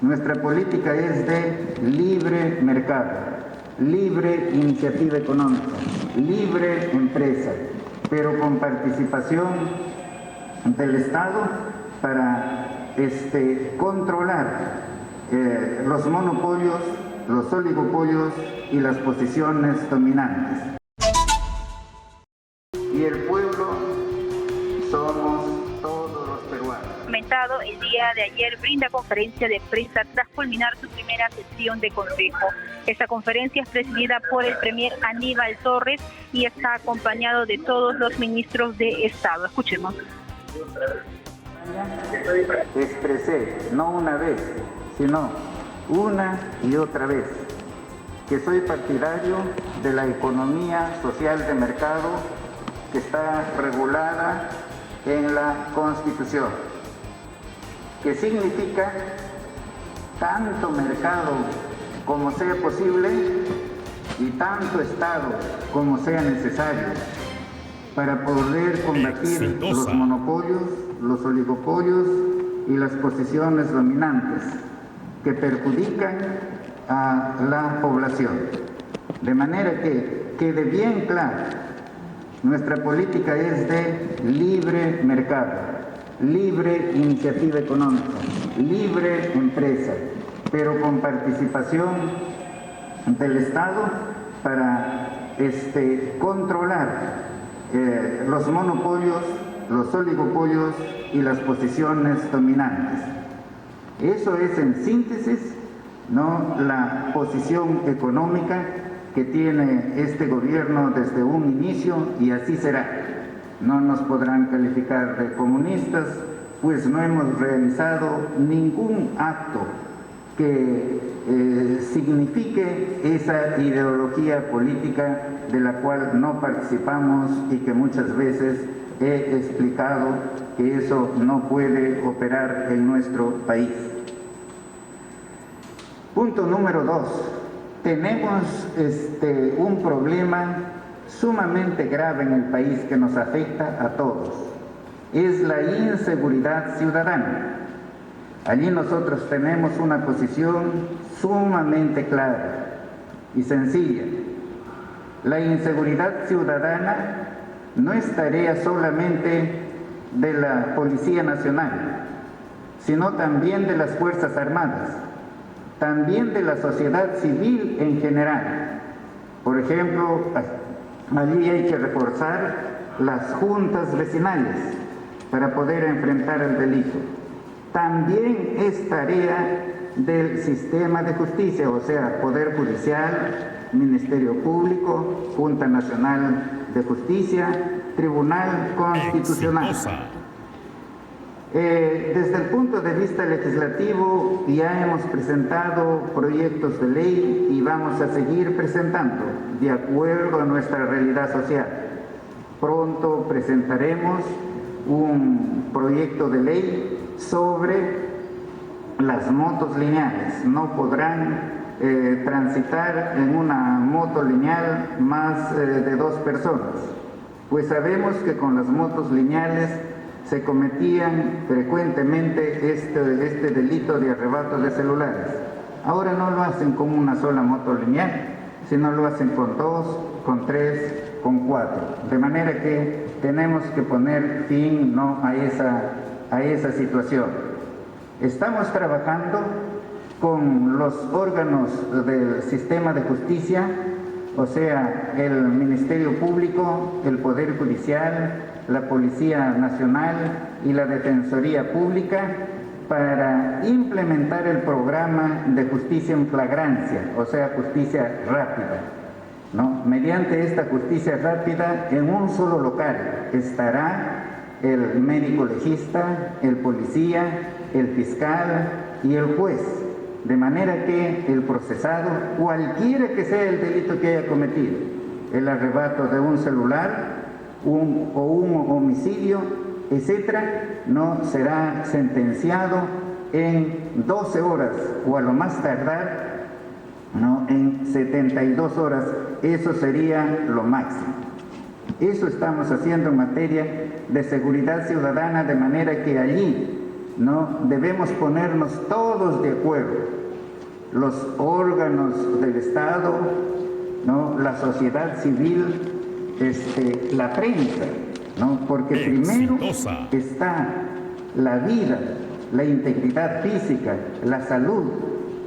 Nuestra política es de libre mercado, libre iniciativa económica, libre empresa, pero con participación del Estado para controlar los monopolios, los oligopolios y las posiciones dominantes. Y el pueblo somos todos los peruanos. El día de ayer brinda conferencia de prensa tras culminar su primera sesión de consejo. Esta conferencia es presidida por el premier Aníbal Torres y está acompañado de todos los ministros de Estado. Escuchemos. Expresé, no una vez, sino una y otra vez, que soy partidario de la economía social de mercado que está regulada en la Constitución, que significa tanto mercado como sea posible y tanto Estado como sea necesario para poder combatir los monopolios, los oligopolios y las posiciones dominantes que perjudican a la población. De manera que quede bien claro, nuestra política es de libre mercado, libre iniciativa económica, libre empresa, pero con participación del Estado para controlar los monopolios, los oligopolios y las posiciones dominantes. Eso es en síntesis, ¿no?, la posición económica que tiene este gobierno desde un inicio, y así será. No nos podrán calificar de comunistas, pues no hemos realizado ningún acto que signifique esa ideología política de la cual no participamos y que muchas veces he explicado que eso no puede operar en nuestro país. Punto número 2. Tenemos un problema sumamente grave en el país que nos afecta a todos. Es la inseguridad ciudadana. Allí nosotros tenemos una posición sumamente clara y sencilla. La inseguridad ciudadana no es tarea solamente de la Policía Nacional, sino también de las Fuerzas Armadas, también de la sociedad civil en general. Por ejemplo, allí hay que reforzar las juntas vecinales para poder enfrentar el delito. También es tarea del sistema de justicia, o sea, Poder Judicial, Ministerio Público, Junta Nacional de Justicia, Tribunal Constitucional. Desde el punto de vista legislativo ya hemos presentado proyectos de ley y vamos a seguir presentando de acuerdo a nuestra realidad social. Pronto presentaremos un proyecto de ley sobre las motos lineales. No podrán transitar en una moto lineal más de 2 personas, pues sabemos que con las motos lineales se cometían frecuentemente este delito de arrebato de celulares. Ahora no lo hacen con una sola moto lineal, sino lo hacen con 2, con 3, con 4. De manera que tenemos que poner fin, ¿no?, a esa situación. Estamos trabajando con los órganos del sistema de justicia, o sea, el Ministerio Público, el Poder Judicial, la Policía Nacional y la Defensoría Pública, para implementar el programa de justicia en flagrancia, o sea, justicia rápida, ¿no? Mediante esta justicia rápida, en un solo local estará el médico legista, el policía, el fiscal y el juez, de manera que el procesado, cualquiera que sea el delito que haya cometido, el arrebato de un celular, o un homicidio, etcétera, no será sentenciado en 12 horas o a lo más tardar, ¿no?, en 72 horas. Eso sería lo máximo. Eso estamos haciendo en materia de seguridad ciudadana, de manera que allí ¿no? Debemos ponernos todos de acuerdo, los órganos del Estado, ¿no? La sociedad civil, la prensa, ¿no? Porque primero está la vida, la integridad física, la salud,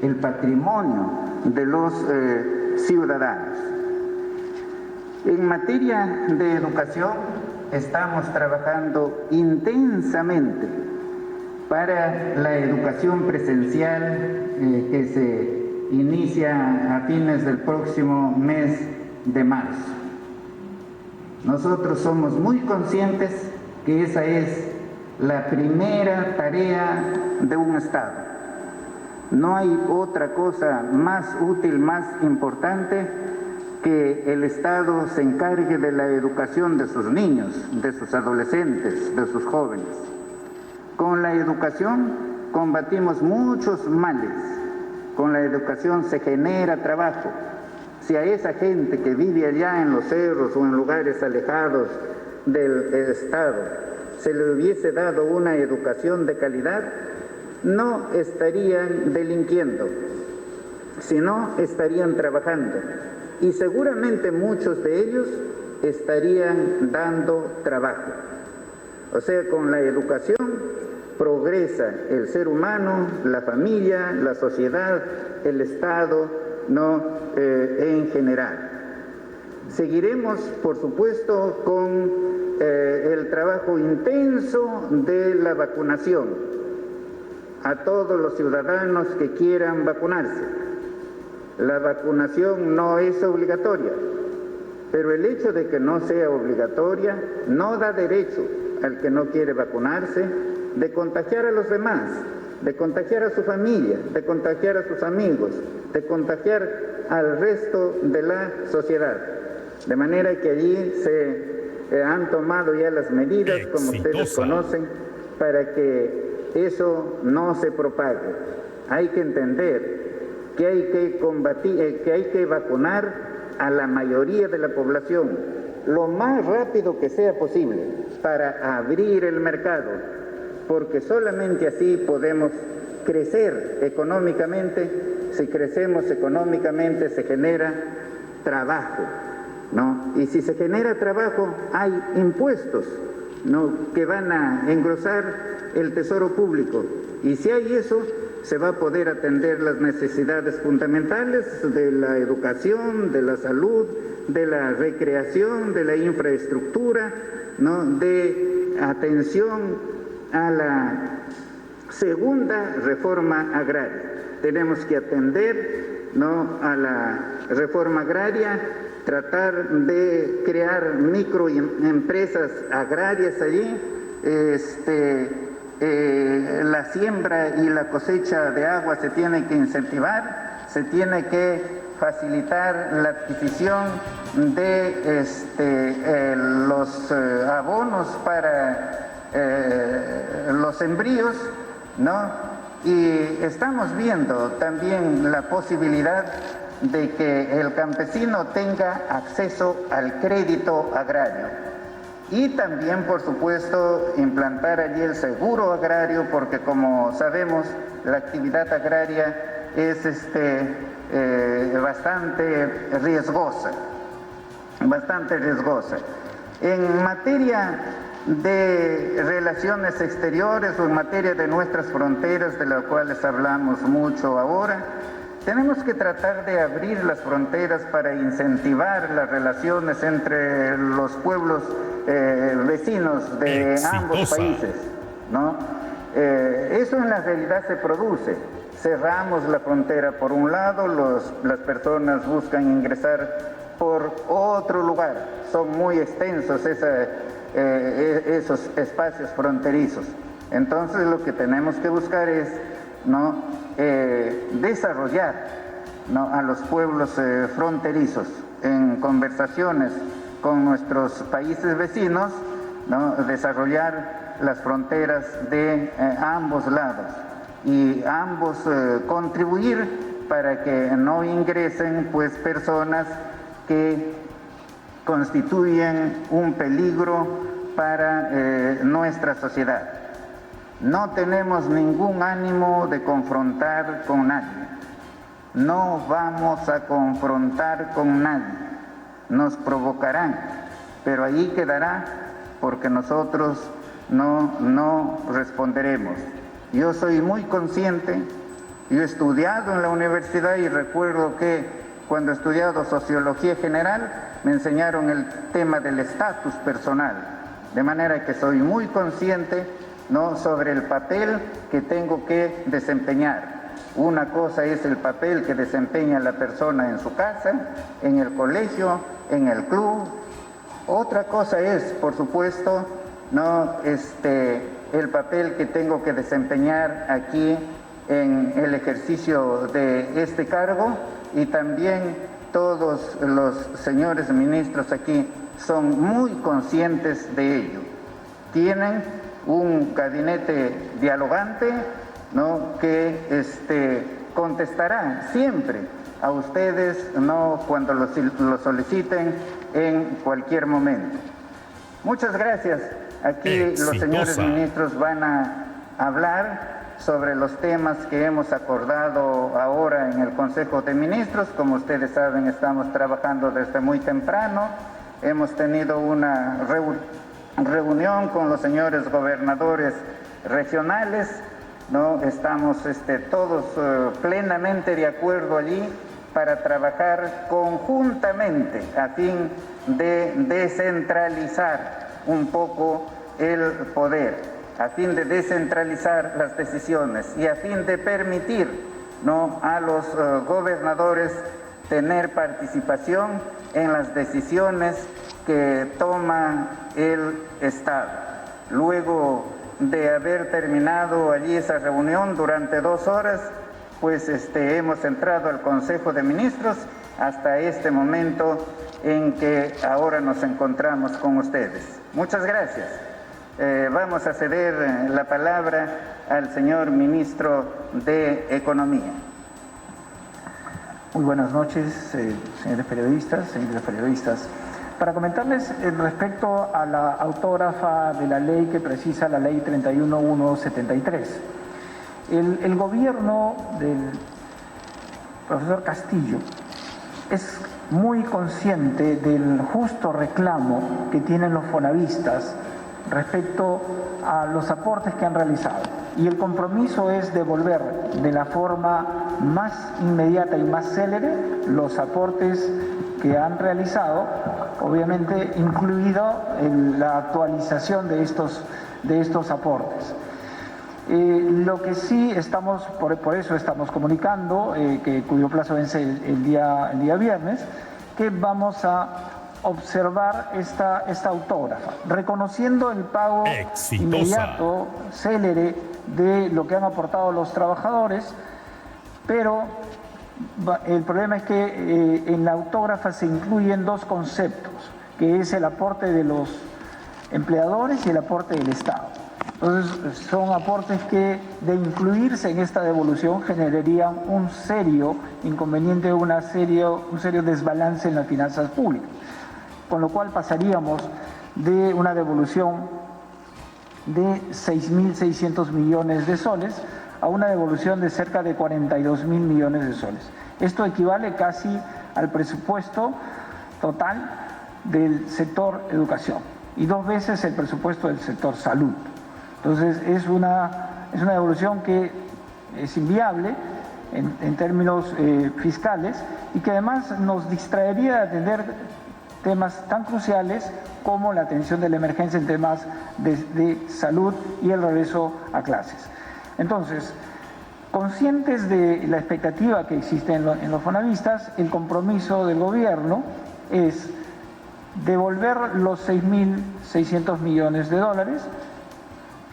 el patrimonio de los ciudadanos. En materia de educación, estamos trabajando intensamente para la educación presencial que se inicia a fines del próximo mes de marzo. Nosotros somos muy conscientes que esa es la primera tarea de un Estado. No hay otra cosa más útil, más importante que el Estado se encargue de la educación de sus niños, de sus adolescentes, de sus jóvenes. Con la educación combatimos muchos males. Con la educación se genera trabajo. Si a esa gente que vive allá en los cerros o en lugares alejados del Estado se le hubiese dado una educación de calidad, no estarían delinquiendo, sino estarían trabajando. Y seguramente muchos de ellos estarían dando trabajo. O sea, con la educación progresa el ser humano, la familia, la sociedad, el Estado, en general. Seguiremos, por supuesto, con el trabajo intenso de la vacunación a todos los ciudadanos que quieran vacunarse. La vacunación no es obligatoria, pero el hecho de que no sea obligatoria no da derecho al que no quiere vacunarse de contagiar a los demás, de contagiar a su familia, de contagiar a sus amigos, de contagiar al resto de la sociedad. De manera que allí se han tomado ya las medidas, como ustedes conocen, para que eso no se propague. Hay que entender que hay que combatir, que hay que vacunar a la mayoría de la población lo más rápido que sea posible para abrir el mercado, porque solamente así podemos crecer económicamente. Si crecemos económicamente se genera trabajo, ¿no? Y si se genera trabajo hay impuestos, ¿no?, que van a engrosar el tesoro público, y si hay eso se va a poder atender las necesidades fundamentales de la educación, de la salud, de la recreación, de la infraestructura, ¿no?, de atención a la segunda reforma agraria. Tenemos que atender, ¿no?, a la reforma agraria, tratar de crear microempresas agrarias allí, la siembra y la cosecha de agua se tiene que incentivar, se tiene que facilitar la adquisición de los abonos para los sembríos, ¿no? Y estamos viendo también la posibilidad de que el campesino tenga acceso al crédito agrario. Y también, por supuesto, implantar allí el seguro agrario, porque como sabemos, la actividad agraria es bastante riesgosa. En materia de relaciones exteriores o en materia de nuestras fronteras, de las cuales hablamos mucho ahora, tenemos que tratar de abrir las fronteras para incentivar las relaciones entre los pueblos vecinos de ambos países, ¿no? Eso en la realidad se produce. Cerramos la frontera por un lado, las personas buscan ingresar por otro lugar. Son muy extensos esos espacios fronterizos. Entonces lo que tenemos que buscar es, ¿no?, desarrollar, ¿no?, a los pueblos fronterizos en conversaciones con nuestros países vecinos, ¿no?, desarrollar las fronteras de ambos lados y ambos contribuir para que no ingresen pues personas que constituyen un peligro para nuestra sociedad. No tenemos ningún ánimo de confrontar con nadie. No vamos a confrontar con nadie. Nos provocarán, pero ahí quedará porque nosotros no responderemos. Yo soy muy consciente, yo he estudiado en la universidad y recuerdo que cuando he estudiado Sociología General me enseñaron el tema del estatus personal, de manera que soy muy consciente, ¿no?, sobre el papel que tengo que desempeñar. Una cosa es el papel que desempeña la persona en su casa, en el colegio, en el club. Otra cosa es, por supuesto, ¿no?, el papel que tengo que desempeñar aquí en el ejercicio de este cargo, y también todos los señores ministros aquí son muy conscientes de ello. Tienen un gabinete dialogante, ¿no?, que contestará siempre a ustedes, ¿no?, cuando lo soliciten en cualquier momento. Muchas gracias. Aquí los señores ministros van a hablar sobre los temas que hemos acordado ahora en el Consejo de Ministros. Como ustedes saben, estamos trabajando desde muy temprano. Hemos tenido una reunión con los señores gobernadores regionales, ¿no? Estamos todos plenamente de acuerdo allí para trabajar conjuntamente a fin de descentralizar un poco el poder, a fin de descentralizar las decisiones y a fin de permitir, ¿no?, a los gobernadores tener participación en las decisiones que toma el Estado. Luego de haber terminado allí esa reunión durante 2 horas, pues hemos entrado al Consejo de Ministros hasta este momento en que ahora nos encontramos con ustedes. Muchas gracias. Vamos a ceder la palabra al señor ministro de Economía. Muy buenas noches, señores periodistas. Para comentarles respecto a la autógrafa de la ley que precisa la ley 31173. El gobierno del profesor Castillo es muy consciente del justo reclamo que tienen los fonavistas respecto a los aportes que han realizado, y el compromiso es devolver de la forma más inmediata y más célere los aportes que han realizado, obviamente incluido en la actualización de estos aportes. Lo que sí estamos, por eso estamos comunicando, cuyo plazo vence el día viernes, que vamos a observar esta autógrafa, reconociendo el pago inmediato, célere, de lo que han aportado los trabajadores, pero el problema es que en la autógrafa se incluyen 2 conceptos, que es el aporte de los empleadores y el aporte del Estado. Entonces, son aportes que, de incluirse en esta devolución, generarían un serio inconveniente, un serio desbalance en las finanzas públicas, con lo cual pasaríamos de una devolución de 6.600 millones de soles a una devolución de cerca de 42.000 millones de soles. Esto equivale casi al presupuesto total del sector educación y 2 veces el presupuesto del sector salud. Entonces es una devolución que es inviable en términos fiscales, y que además nos distraería de atender temas tan cruciales como la atención de la emergencia en temas de salud y el regreso a clases. Entonces, conscientes de la expectativa que existe en los fonavistas, el compromiso del gobierno es devolver los 6.600 millones de dólares,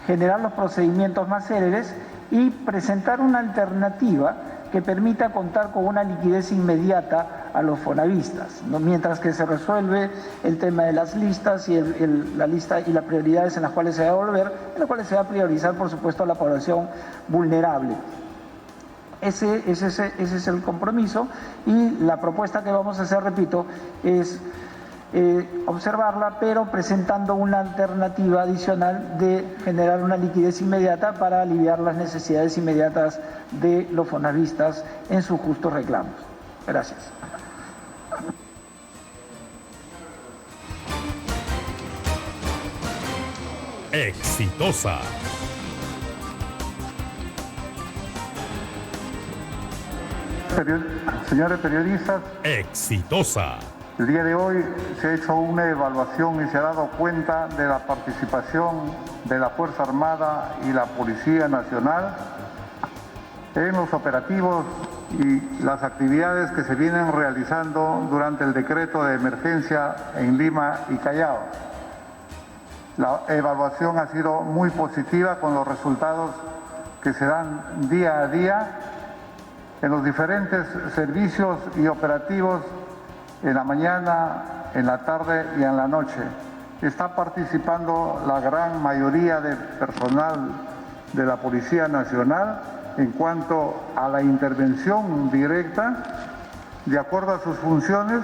generar los procedimientos más céleres y presentar una alternativa que permita contar con una liquidez inmediata a los fonavistas, ¿no?, mientras que se resuelve el tema de las listas y la lista y las prioridades en las cuales se va a devolver, en las cuales se va a priorizar, por supuesto, a la población vulnerable. Ese es el compromiso, y la propuesta que vamos a hacer, repito, es observarla, pero presentando una alternativa adicional de generar una liquidez inmediata para aliviar las necesidades inmediatas de los fonavistas en sus justos reclamos. Gracias. Exitosa. Señores periodistas, Exitosa. el día de hoy se ha hecho una evaluación y se ha dado cuenta de la participación de la Fuerza Armada y la Policía Nacional en los operativos y las actividades que se vienen realizando durante el decreto de emergencia en Lima y Callao. La evaluación ha sido muy positiva con los resultados que se dan día a día en los diferentes servicios y operativos en la mañana, en la tarde y en la noche. Está participando la gran mayoría del personal de la Policía Nacional en cuanto a la intervención directa, de acuerdo a sus funciones,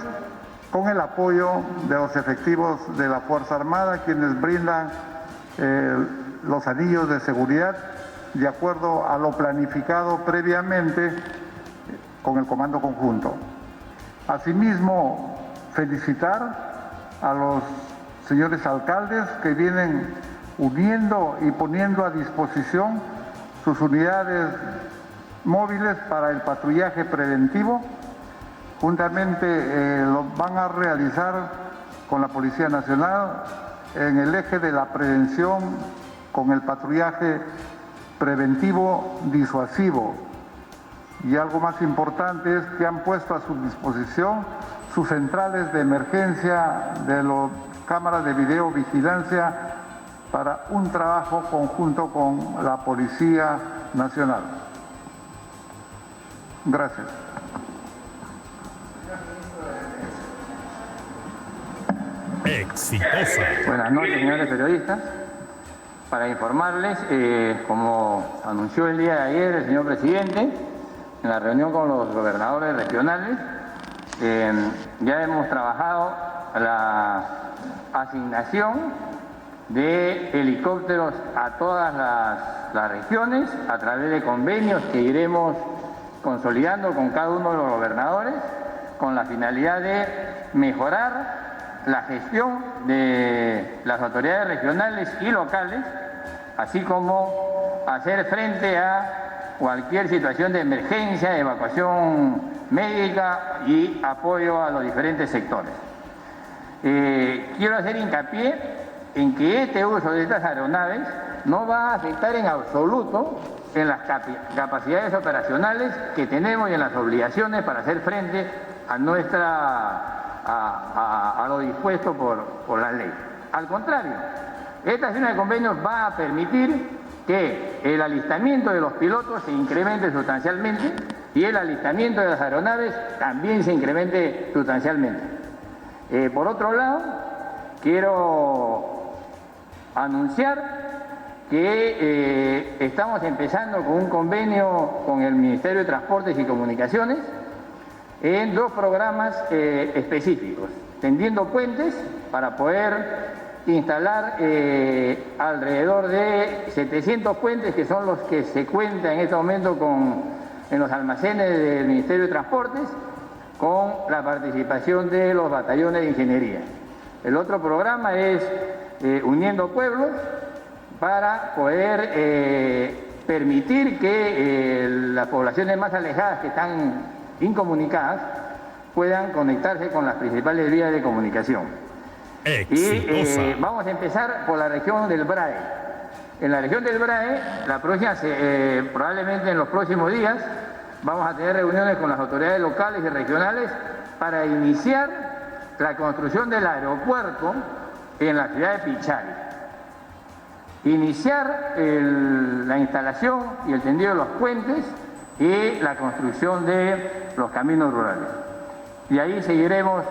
con el apoyo de los efectivos de la Fuerza Armada, quienes brindan los anillos de seguridad de acuerdo a lo planificado previamente con el Comando Conjunto. Asimismo, felicitar a los señores alcaldes que vienen uniendo y poniendo a disposición sus unidades móviles para el patrullaje preventivo. Juntamente lo van a realizar con la Policía Nacional en el eje de la prevención con el patrullaje preventivo disuasivo. Y algo más importante es que han puesto a su disposición sus centrales de emergencia de las cámaras de videovigilancia para un trabajo conjunto con la Policía Nacional. Gracias. Exitosa. Buenas noches, señores periodistas. Para informarles, como anunció el día de ayer el señor presidente, en la reunión con los gobernadores regionales, ya hemos trabajado la asignación de helicópteros a todas las regiones a través de convenios que iremos consolidando con cada uno de los gobernadores con la finalidad de mejorar la gestión de las autoridades regionales y locales, así como hacer frente a cualquier situación de emergencia, evacuación médica y apoyo a los diferentes sectores. Quiero hacer hincapié en que este uso de estas aeronaves no va a afectar en absoluto en las capacidades operacionales que tenemos y en las obligaciones para hacer frente a lo dispuesto por la ley. Al contrario, esta firma de convenios va a permitir que el alistamiento de los pilotos se incremente sustancialmente y el alistamiento de las aeronaves también se incremente sustancialmente. Por otro lado, quiero anunciar que estamos empezando con un convenio con el Ministerio de Transportes y Comunicaciones en dos programas específicos, tendiendo puentes para poder instalar alrededor de 700 puentes, que son los que se cuentan en este momento en los almacenes del Ministerio de Transportes, con la participación de los batallones de ingeniería. El otro programa es Uniendo Pueblos, para poder permitir que las poblaciones más alejadas que están incomunicadas puedan conectarse con las principales vías de comunicación. Exitosa. Y vamos a empezar por la región del BRAE. En la región del BRAE, probablemente en los próximos días, vamos a tener reuniones con las autoridades locales y regionales para iniciar la construcción del aeropuerto en la ciudad de Pichari. Iniciar la instalación y el tendido de los puentes y la construcción de los caminos rurales. Y ahí seguiremos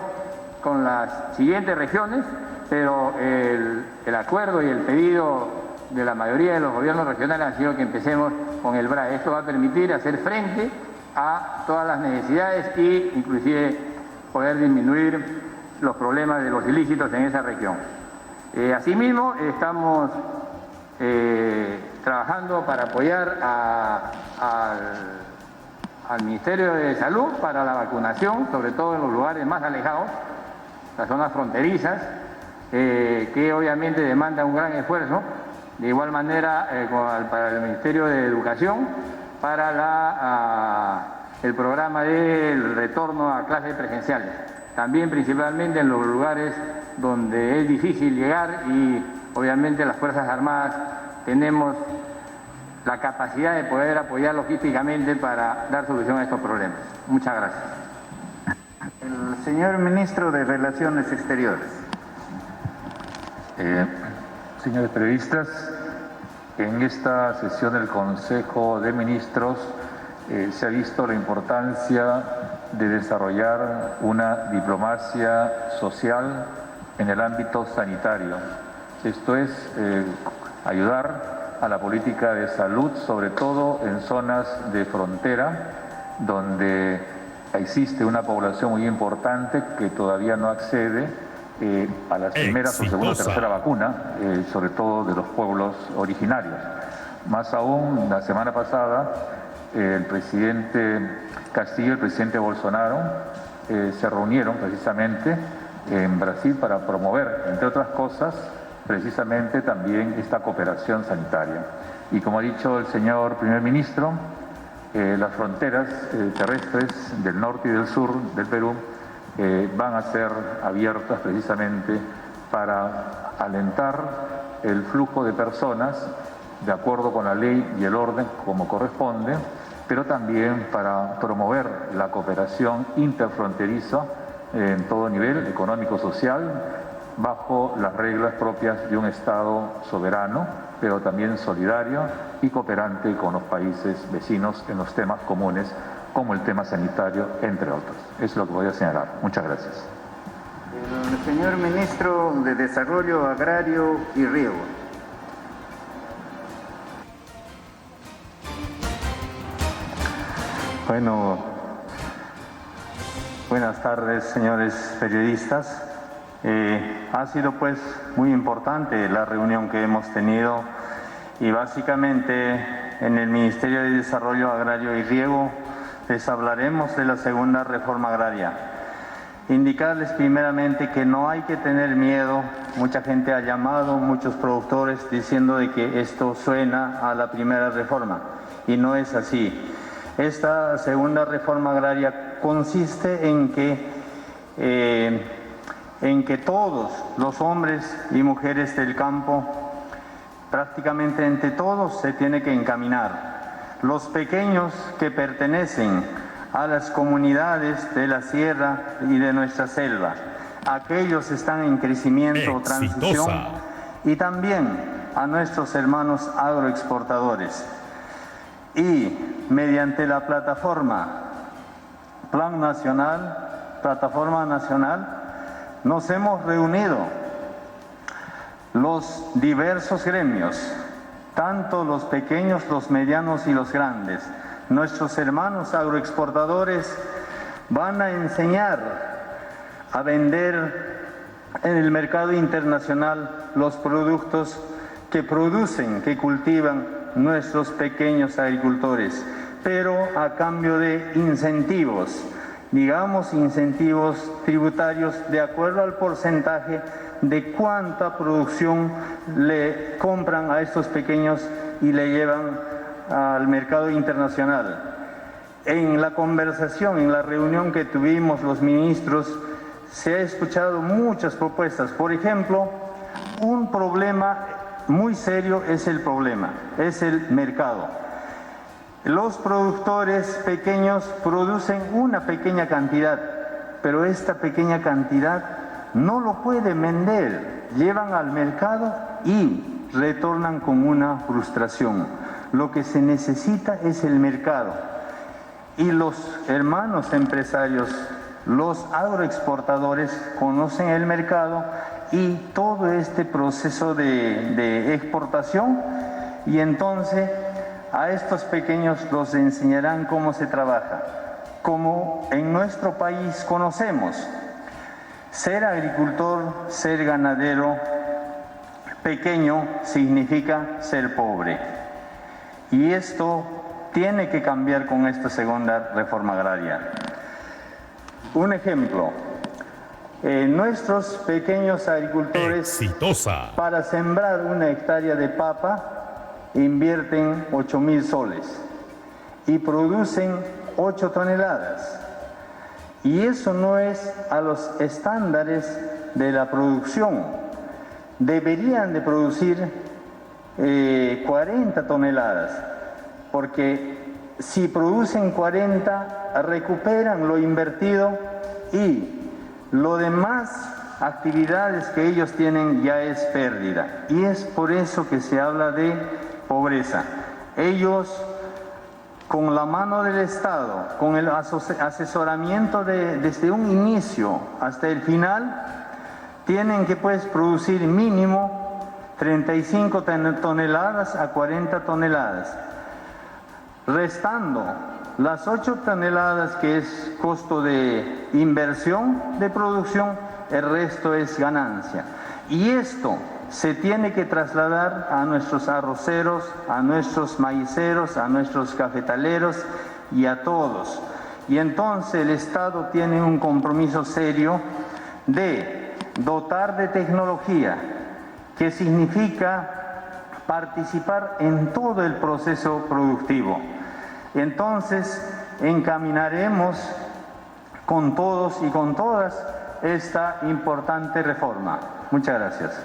con las siguientes regiones, pero el acuerdo y el pedido de la mayoría de los gobiernos regionales ha sido que empecemos con el BRAE. Esto va a permitir hacer frente a todas las necesidades e inclusive poder disminuir los problemas de los ilícitos en esa región. Asimismo, estamos trabajando para apoyar al Ministerio de Salud para la vacunación, sobre todo en los lugares más alejados, las zonas fronterizas, que obviamente demandan un gran esfuerzo. De igual manera, para el Ministerio de Educación, para el programa del retorno a clases presenciales. También principalmente en los lugares donde es difícil llegar y obviamente las Fuerzas Armadas tenemos la capacidad de poder apoyar logísticamente para dar solución a estos problemas. Muchas gracias. El señor Ministro de Relaciones Exteriores. Señores periodistas, en esta sesión del Consejo de Ministros se ha visto la importancia de desarrollar una diplomacia social en el ámbito sanitario. Esto es ayudar a la política de salud, sobre todo en zonas de frontera, donde existe una población muy importante que todavía no accede a las primeras o segunda o tercera vacuna, sobre todo de los pueblos originarios. Más aún, la semana pasada, el presidente Castillo y el presidente Bolsonaro se reunieron precisamente en Brasil para promover, entre otras cosas, precisamente también esta cooperación sanitaria. Y como ha dicho el señor primer ministro, las fronteras terrestres del norte y del sur del Perú van a ser abiertas precisamente para alentar el flujo de personas de acuerdo con la ley y el orden como corresponde, pero también para promover la cooperación interfronteriza en todo nivel, económico-social, bajo las reglas propias de un Estado soberano, pero también solidario y cooperante con los países vecinos en los temas comunes, como el tema sanitario, entre otros. Es lo que voy a señalar. Muchas gracias. El señor Ministro de Desarrollo Agrario y Riego. Bueno, buenas tardes, señores periodistas. Ha sido pues muy importante la reunión que hemos tenido y básicamente en el Ministerio de Desarrollo Agrario y Riego les hablaremos de la segunda reforma agraria. Indicarles primeramente que no hay que tener miedo. Mucha gente ha llamado, muchos productores, diciendo de que esto suena a la primera reforma y no es así. Esta segunda reforma agraria consiste en que todos los hombres y mujeres del campo, prácticamente entre todos, se tiene que encaminar. Los pequeños que pertenecen a las comunidades de la sierra y de nuestra selva, aquellos están en crecimiento o transición, y también a nuestros hermanos agroexportadores. Y mediante la plataforma nacional, nos hemos reunido los diversos gremios, tanto los pequeños, los medianos y los grandes. Nuestros hermanos agroexportadores van a enseñar a vender en el mercado internacional los productos que producen, que cultivan nuestros pequeños agricultores, pero a cambio de incentivos, digamos incentivos tributarios de acuerdo al porcentaje de cuánta producción le compran a estos pequeños y le llevan al mercado internacional. En la conversación, en la reunión que tuvimos los ministros, se ha escuchado muchas propuestas. Por ejemplo, un problema muy serio es el mercado. Los productores pequeños producen una pequeña cantidad, pero esta pequeña cantidad no lo pueden vender, llevan al mercado y retornan con una frustración. Lo que se necesita es el mercado. Y los hermanos empresarios, los agroexportadores, conocen el mercado y todo este proceso de exportación, y entonces a estos pequeños los enseñarán cómo se trabaja. Como en nuestro país conocemos, Ser agricultor, ser ganadero pequeño significa ser pobre. Y esto tiene que cambiar con esta segunda reforma agraria. Un ejemplo, nuestros pequeños agricultores Exitosa. para sembrar una hectárea de papa invierten 8.000 soles y producen 8 toneladas. Y eso no es a los estándares de la producción. Deberían de producir 40 toneladas, porque si producen 40, recuperan lo invertido y lo demás actividades que ellos tienen ya es pérdida. Y es por eso que se habla de pobreza. Ellos, con la mano del Estado, con el asesoramiento desde un inicio hasta el final, tienen que pues producir mínimo 35 toneladas a 40 toneladas, restando las 8 toneladas que es costo de inversión de producción, el resto es ganancia. Y esto se tiene que trasladar a nuestros arroceros, a nuestros maiceros, a nuestros cafetaleros y a todos. Y entonces el Estado tiene un compromiso serio de dotar de tecnología, que significa participar en todo el proceso productivo. Entonces encaminaremos con todos y con todas esta importante reforma. Muchas gracias.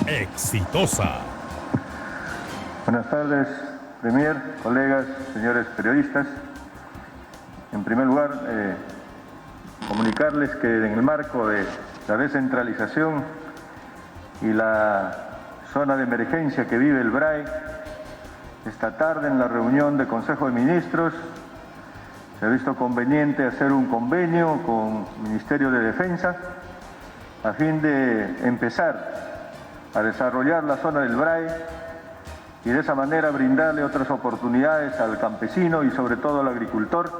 Exitosa. Buenas tardes, Premier, colegas, señores periodistas. En primer lugar, comunicarles que en el marco de la descentralización y la zona de emergencia que vive el BRAE, esta tarde en la reunión del Consejo de Ministros se ha visto conveniente hacer un convenio con el Ministerio de Defensa a fin de empezar a desarrollar la zona del BRAE y de esa manera brindarle otras oportunidades al campesino y sobre todo al agricultor,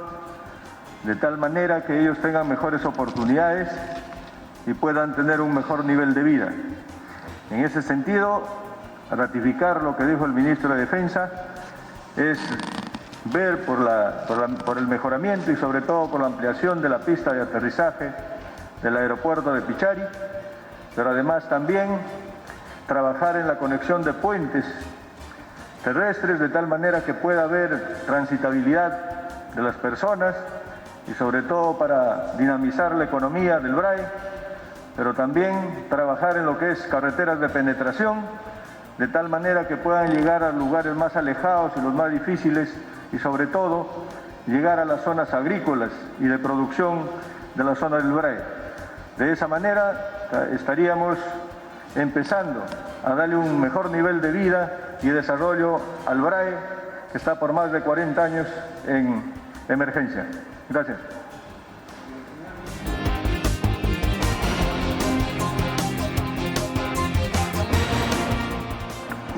de tal manera que ellos tengan mejores oportunidades y puedan tener un mejor nivel de vida. En ese sentido, ratificar lo que dijo el ministro de Defensa es ver por el mejoramiento y sobre todo por la ampliación de la pista de aterrizaje del aeropuerto de Pichari, pero además también trabajar en la conexión de puentes terrestres de tal manera que pueda haber transitabilidad de las personas y sobre todo para dinamizar la economía del BRAE, pero también trabajar en lo que es carreteras de penetración de tal manera que puedan llegar a lugares más alejados y los más difíciles y sobre todo llegar a las zonas agrícolas y de producción de la zona del BRAE. De esa manera estaríamos empezando a darle un mejor nivel de vida y desarrollo al BRAE, que está por más de 40 años en emergencia. Gracias.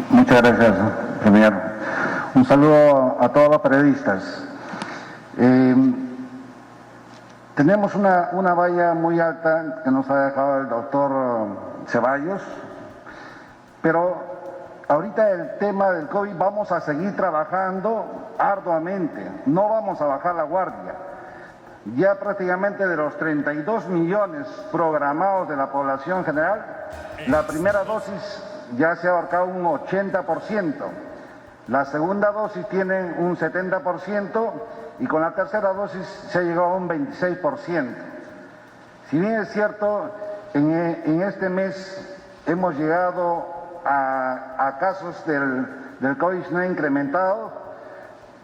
Muchas gracias, Premier. Un saludo a todos los periodistas. Tenemos una valla muy alta que nos ha dejado el doctor Ceballos, pero ahorita el tema del COVID vamos a seguir trabajando arduamente, no vamos a bajar la guardia. Ya prácticamente de los 32 millones programados de la población general, la primera dosis ya se ha abarcado un 80%. La segunda dosis tiene un 70% y con la tercera dosis se ha llegado a un 26%. Si bien es cierto, en este mes hemos llegado a casos del COVID-19 incrementado,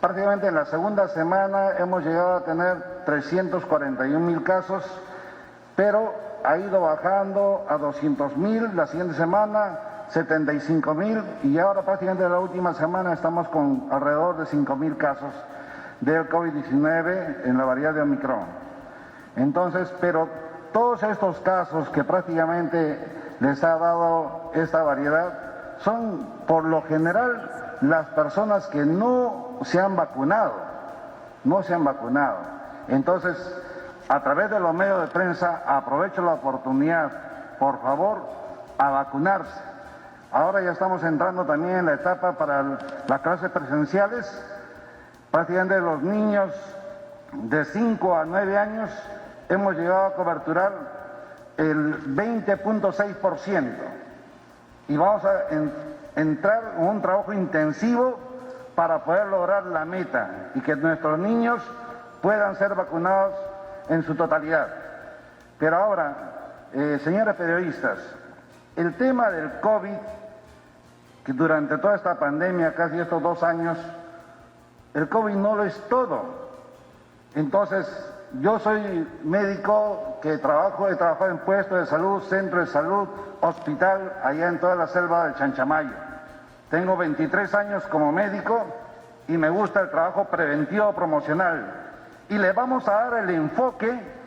prácticamente en la segunda semana hemos llegado a tener 341.000 casos, pero ha ido bajando a 200.000 la siguiente semana, 75.000 y ahora prácticamente en la última semana estamos con alrededor de 5.000 casos del COVID-19 en la variedad de Omicron. Entonces, pero todos estos casos que prácticamente les ha dado esta variedad son por lo general las personas que no se han vacunado, Entonces, a través de los medios de prensa, aprovecho la oportunidad, por favor, a vacunarse. Ahora ya estamos entrando también en la etapa para las clases presenciales. Prácticamente los niños de 5 a 9 años hemos llegado a coberturar el 20.6%. Y vamos a entrar en un trabajo intensivo para poder lograr la meta y que nuestros niños puedan ser vacunados en su totalidad. Pero ahora, señores periodistas, el tema del COVID, que durante toda esta pandemia, casi estos 2 años, el COVID no lo es todo. Entonces, yo soy médico que he trabajado en puestos de salud, centro de salud, hospital, allá en toda la selva del Chanchamayo. Tengo 23 años como médico y me gusta el trabajo preventivo promocional. Y le vamos a dar el enfoque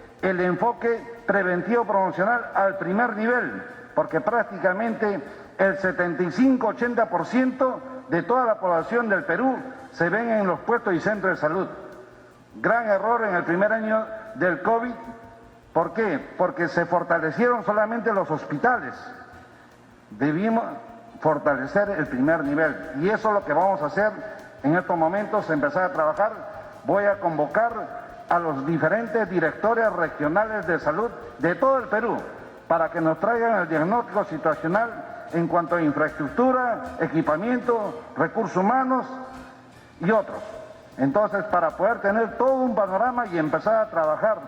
preventivo promocional al primer nivel, porque prácticamente el 75-80% de toda la población del Perú se ven en los puestos y centros de salud. Gran error en el primer año del COVID. ¿Por qué? Porque se fortalecieron solamente los hospitales. Debimos fortalecer el primer nivel y eso es lo que vamos a hacer en estos momentos, empezar a trabajar. Voy a convocar a los diferentes directores regionales de salud de todo el Perú para que nos traigan el diagnóstico situacional en cuanto a infraestructura, equipamiento, recursos humanos y otros. Entonces, para poder tener todo un panorama y empezar a trabajar.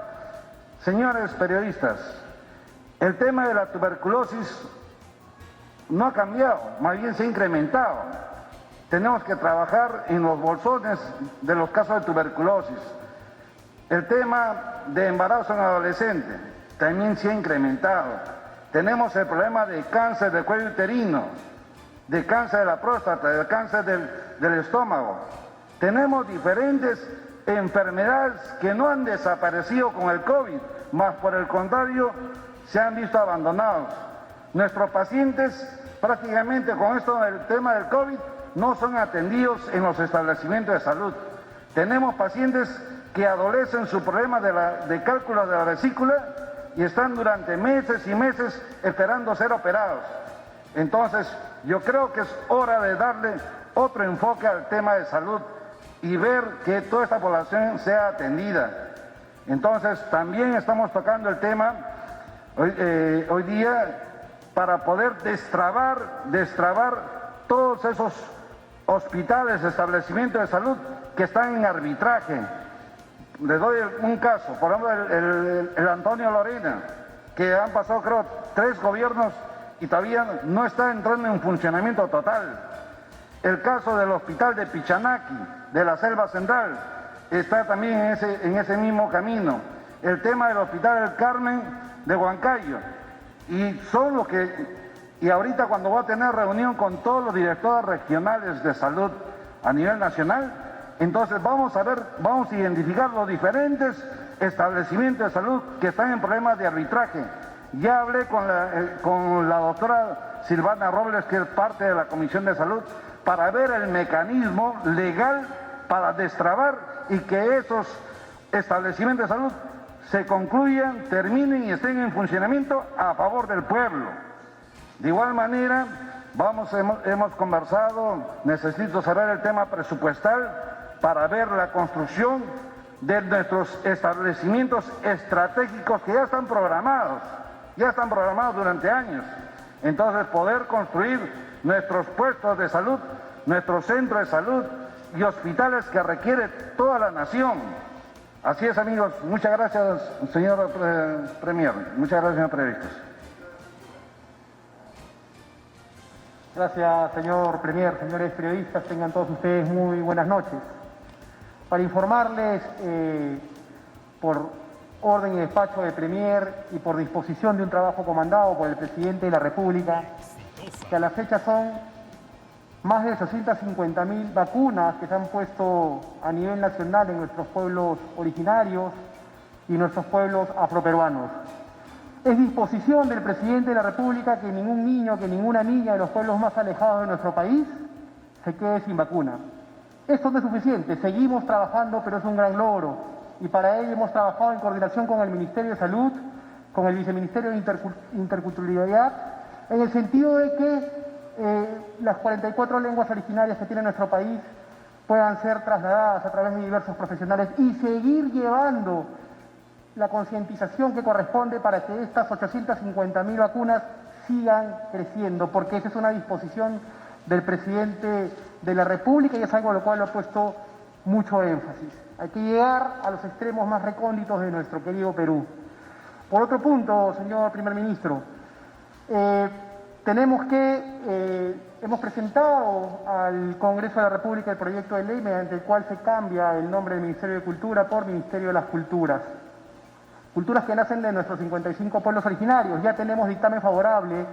Señores periodistas, el tema de la tuberculosis no ha cambiado, más bien se ha incrementado. Tenemos que trabajar en los bolsones de los casos de tuberculosis. El tema de embarazo en adolescentes también se ha incrementado. Tenemos el problema de cáncer del cuello uterino, de cáncer de la próstata, de cáncer del estómago. Tenemos diferentes enfermedades que no han desaparecido con el COVID, más por el contrario se han visto abandonados. Nuestros pacientes prácticamente con esto del tema del COVID no son atendidos en los establecimientos de salud. Tenemos pacientes que adolecen su problema de cálculo de la vesícula y están durante meses y meses esperando ser operados. Entonces, yo creo que es hora de darle otro enfoque al tema de salud y ver que toda esta población sea atendida. Entonces, también estamos tocando el tema hoy día para poder destrabar todos esos hospitales, establecimientos de salud que están en arbitraje. Les doy un caso, por ejemplo, el Antonio Lorena, que han pasado creo 3 gobiernos y todavía no está entrando en funcionamiento total. El caso del hospital de Pichanaki, de la Selva Central, está también en ese mismo camino. El tema del hospital del Carmen de Huancayo. Y son los y ahorita cuando voy a tener reunión con todos los directores regionales de salud a nivel nacional, entonces vamos a identificar los diferentes establecimientos de salud que están en problemas de arbitraje. Ya hablé con la doctora Silvana Robles, que es parte de la Comisión de Salud, para ver el mecanismo legal para destrabar y que esos establecimientos de salud se concluyan, terminen y estén en funcionamiento a favor del pueblo. De igual manera, hemos conversado, necesito saber el tema presupuestal para ver la construcción de nuestros establecimientos estratégicos que ya están programados durante años. Entonces, poder construir nuestros puestos de salud, nuestros centros de salud y hospitales que requiere toda la nación. Así es, amigos. Muchas gracias, señor Premier. Muchas gracias, señor periodista. Gracias, señor Premier. Señores periodistas, tengan todos ustedes muy buenas noches. Para informarles, por orden y despacho de Premier y por disposición de un trabajo comandado por el Presidente de la República, que a la fecha son más de 850.000 vacunas que se han puesto a nivel nacional en nuestros pueblos originarios y nuestros pueblos afroperuanos. Es disposición del presidente de la República que ningún niño, que ninguna niña de los pueblos más alejados de nuestro país se quede sin vacuna. Esto no es suficiente, seguimos trabajando, pero es un gran logro. Y para ello hemos trabajado en coordinación con el Ministerio de Salud, con el Viceministerio de Interculturalidad, en el sentido de que las 44 lenguas originarias que tiene nuestro país puedan ser trasladadas a través de diversos profesionales y seguir llevando la concientización que corresponde para que estas 850.000 vacunas sigan creciendo, porque esa es una disposición del presidente de la República y es algo a lo cual ha puesto mucho énfasis. Hay que llegar a los extremos más recónditos de nuestro querido Perú. Por otro punto, señor primer ministro, hemos presentado al Congreso de la República el proyecto de ley mediante el cual se cambia el nombre del Ministerio de Cultura por Ministerio de las Culturas. Culturas que nacen de nuestros 55 pueblos originarios. Ya tenemos dictamen favorable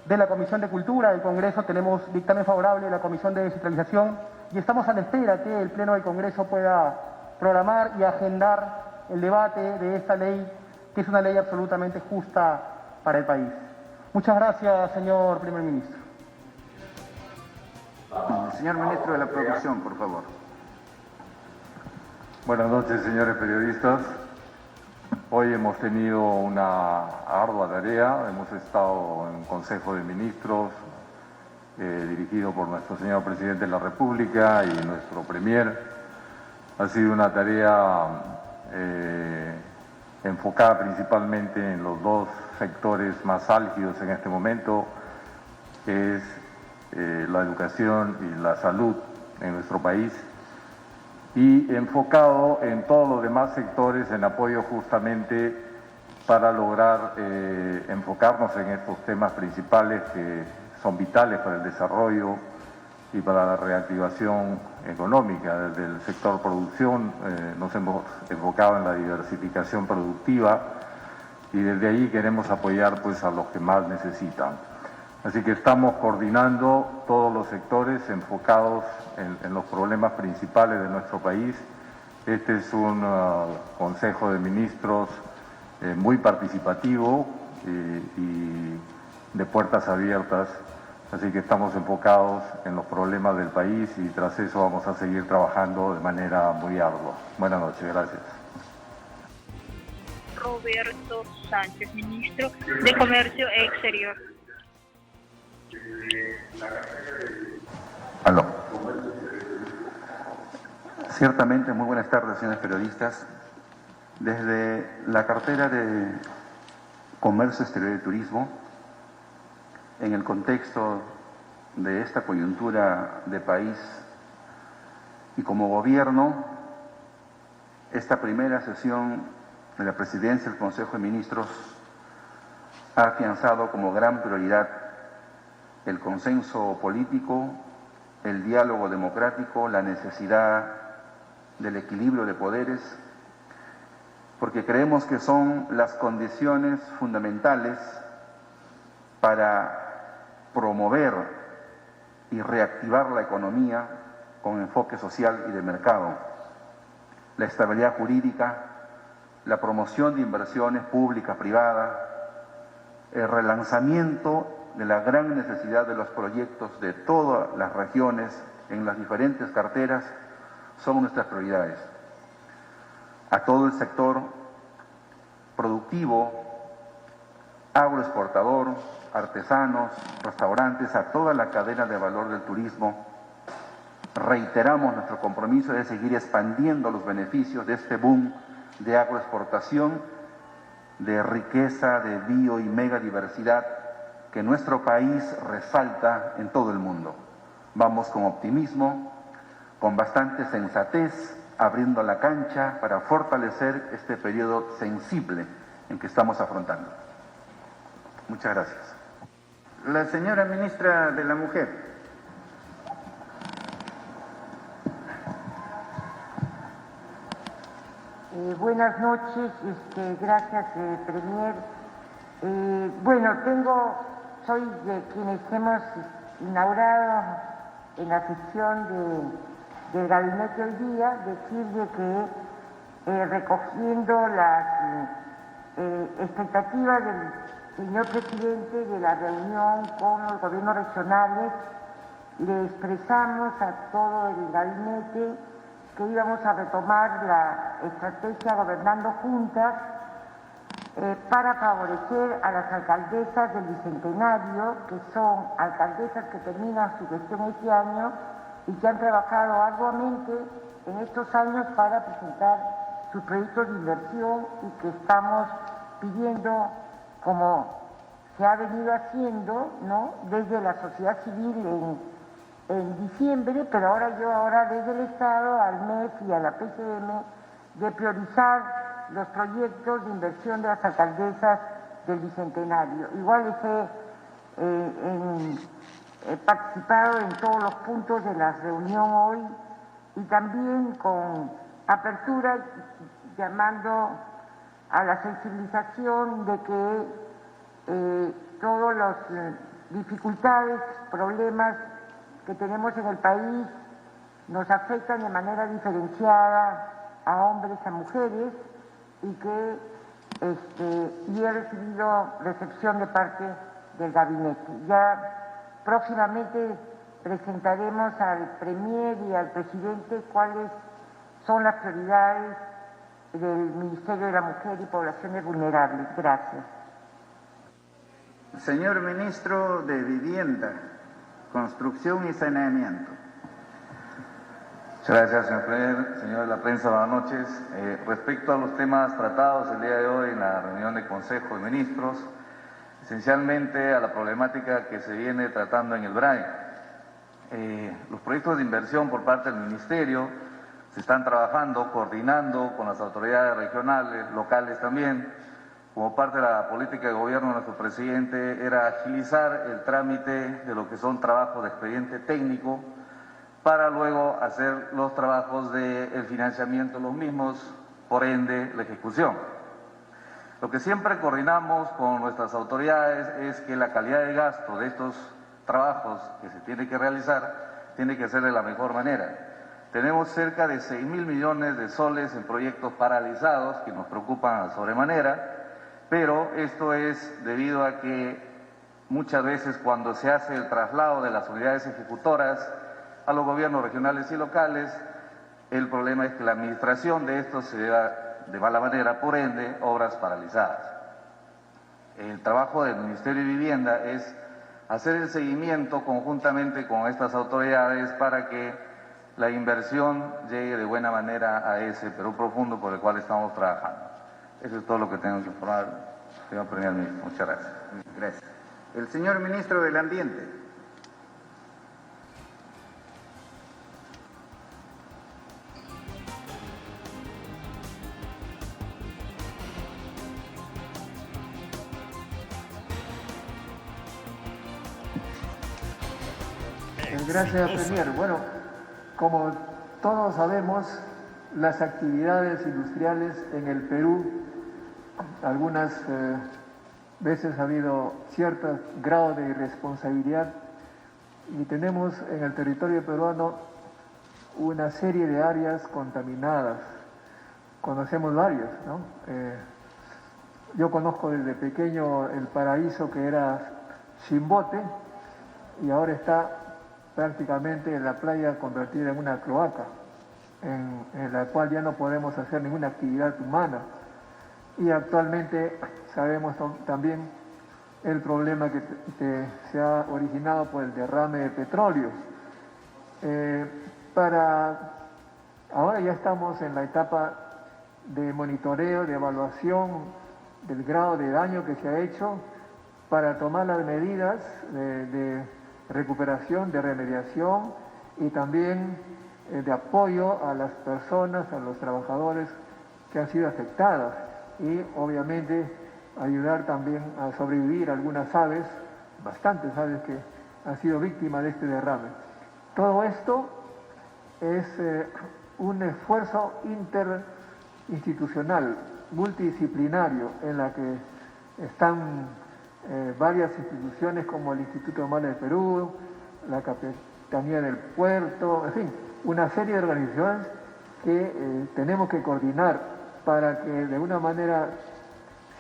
de la Comisión de Cultura del Congreso, tenemos dictamen favorable de la Comisión de Descentralización y estamos a la espera que el Pleno del Congreso pueda programar y agendar el debate de esta ley, que es una ley absolutamente justa para el país. Muchas gracias, señor primer ministro. Señor ministro de la Producción, por favor. Buenas noches, señores periodistas. Hoy hemos tenido una ardua tarea, hemos estado en Consejo de Ministros, dirigido por nuestro señor Presidente de la República y nuestro Premier. Ha sido una tarea enfocada principalmente en los dos sectores más álgidos en este momento, que es la educación y la salud en nuestro país, y enfocado en todos los demás sectores en apoyo justamente para lograr enfocarnos en estos temas principales que son vitales para el desarrollo y para la reactivación económica. Desde el sector producción nos hemos enfocado en la diversificación productiva y desde ahí queremos apoyar pues a los que más necesitan. Así que estamos coordinando todos los sectores enfocados en los problemas principales de nuestro país. Este es un Consejo de Ministros muy participativo y de puertas abiertas. Así que estamos enfocados en los problemas del país y tras eso vamos a seguir trabajando de manera muy ardua. Buenas noches, gracias. Roberto Sánchez, ministro de Comercio Exterior. Aló. Ciertamente, muy buenas tardes, señores periodistas. Desde la cartera de Comercio Exterior y Turismo, en el contexto de esta coyuntura de país y como gobierno, esta primera sesión de la presidencia del Consejo de Ministros ha afianzado como gran prioridad el consenso político, el diálogo democrático, la necesidad del equilibrio de poderes, porque creemos que son las condiciones fundamentales para promover y reactivar la economía con enfoque social y de mercado, la estabilidad jurídica, la promoción de inversiones públicas, privadas, el relanzamiento de la gran necesidad de los proyectos de todas las regiones en las diferentes carteras son nuestras prioridades. A todo el sector productivo, agroexportador, artesanos, restaurantes, a toda la cadena de valor del turismo, reiteramos nuestro compromiso de seguir expandiendo los beneficios de este boom de agroexportación, de riqueza, de bio y megadiversidad que nuestro país resalta en todo el mundo. Vamos con optimismo, con bastante sensatez, abriendo la cancha para fortalecer este periodo sensible en que estamos afrontando. Muchas gracias. La señora ministra de la Mujer. Buenas noches, gracias, Premier. Soy de quienes hemos inaugurado en la sesión del gabinete hoy día, decirle que recogiendo las expectativa del señor presidente de la reunión con los gobiernos regionales, le expresamos a todo el gabinete que íbamos a retomar la estrategia Gobernando Juntas para favorecer a las alcaldesas del Bicentenario, que son alcaldesas que terminan su gestión este año y que han trabajado arduamente en estos años para presentar sus proyectos de inversión y que estamos pidiendo, como se ha venido haciendo, ¿no?, desde la sociedad civil en diciembre, pero ahora desde el Estado al MEF y a la PCM, de priorizar los proyectos de inversión de las alcaldesas del Bicentenario. Igual he participado en todos los puntos de la reunión hoy y también con apertura llamando a la sensibilización de que todas las dificultades, problemas que tenemos en el país nos afectan de manera diferenciada a hombres, a mujeres, y que y he recibido recepción de parte del gabinete. Ya próximamente presentaremos al Premier y al Presidente cuáles son las prioridades del Ministerio de la Mujer y Poblaciones Vulnerables. Gracias. Señor Ministro de Vivienda, Construcción y Saneamiento. Muchas gracias, señor Premier. Señores de la prensa, buenas noches. Respecto a los temas tratados el día de hoy en la reunión de Consejo de Ministros, esencialmente a la problemática que se viene tratando en el BRAE. Los proyectos de inversión por parte del Ministerio se están trabajando, coordinando con las autoridades regionales, locales también. Como parte de la política de gobierno de nuestro presidente era agilizar el trámite de lo que son trabajos de expediente técnico para luego hacer los trabajos del financiamiento de los mismos, por ende la ejecución. Lo que siempre coordinamos con nuestras autoridades es que la calidad de gasto de estos trabajos que se tiene que realizar tiene que ser de la mejor manera. Tenemos cerca de 6.000 millones de soles en proyectos paralizados que nos preocupan sobremanera, pero esto es debido a que muchas veces cuando se hace el traslado de las unidades ejecutoras a los gobiernos regionales y locales, el problema es que la administración de estos se lleva de mala manera, por ende, obras paralizadas. El trabajo del Ministerio de Vivienda es hacer el seguimiento conjuntamente con estas autoridades para que la inversión llegue de buena manera a ese Perú profundo por el cual estamos trabajando. Eso es todo lo que tengo que informar, señor Primer Ministro. Muchas gracias. Gracias. El señor Ministro del Ambiente. Gracias, Premier. Bueno, como todos sabemos, las actividades industriales en el Perú, algunas veces ha habido cierto grado de irresponsabilidad y tenemos en el territorio peruano una serie de áreas contaminadas. Conocemos varias, ¿no? Yo conozco desde pequeño el paraíso que era Chimbote y ahora está prácticamente la playa convertida en una cloaca, en la cual ya no podemos hacer ninguna actividad humana. Y actualmente sabemos también el problema que se ha originado por el derrame de petróleo. Ahora ya estamos en la etapa de monitoreo, de evaluación del grado de daño que se ha hecho para tomar las medidas de recuperación, de remediación y también de apoyo a las personas, a los trabajadores que han sido afectadas y obviamente ayudar también a sobrevivir algunas aves, bastantes aves que han sido víctimas de este derrame. Todo esto es un esfuerzo interinstitucional, multidisciplinario, en la que están varias instituciones como el Instituto de Mar del Perú, la Capitanía del Puerto, en fin, una serie de organizaciones que tenemos que coordinar para que de una manera